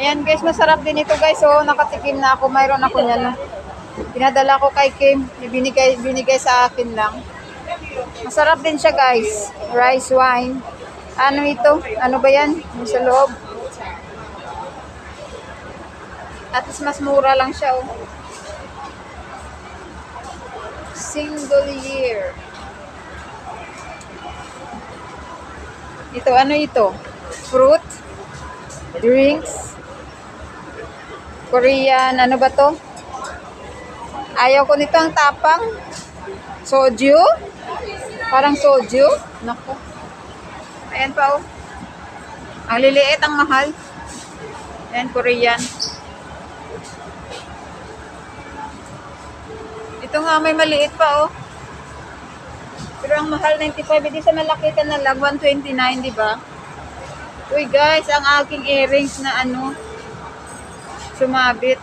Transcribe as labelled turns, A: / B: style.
A: Yan guys, masarap din ito guys. So, nakatikim na ako. Mayroon ako niyan. Pinadala ko kay Kim. Binigay sa akin lang. Masarap din siya guys. Rice wine. Ano ito? Ano ba yan? Yung sa loob. At least mas mura lang siya oh. Single year. Ito, ano ito? Fruit? Drinks? Korean, ano ba to? Ayaw ko nito ang tapang. Soju? Parang soju. Naku. Ayan pa oh. Ang liliit, ang mahal. Ayan, Korean. Ito nga, may maliit pa oh. Pero ang mahal, 95. Hindi sa malaki ka na lang, 129, di ba? Uy guys, ang aking earrings na ano, sumabit.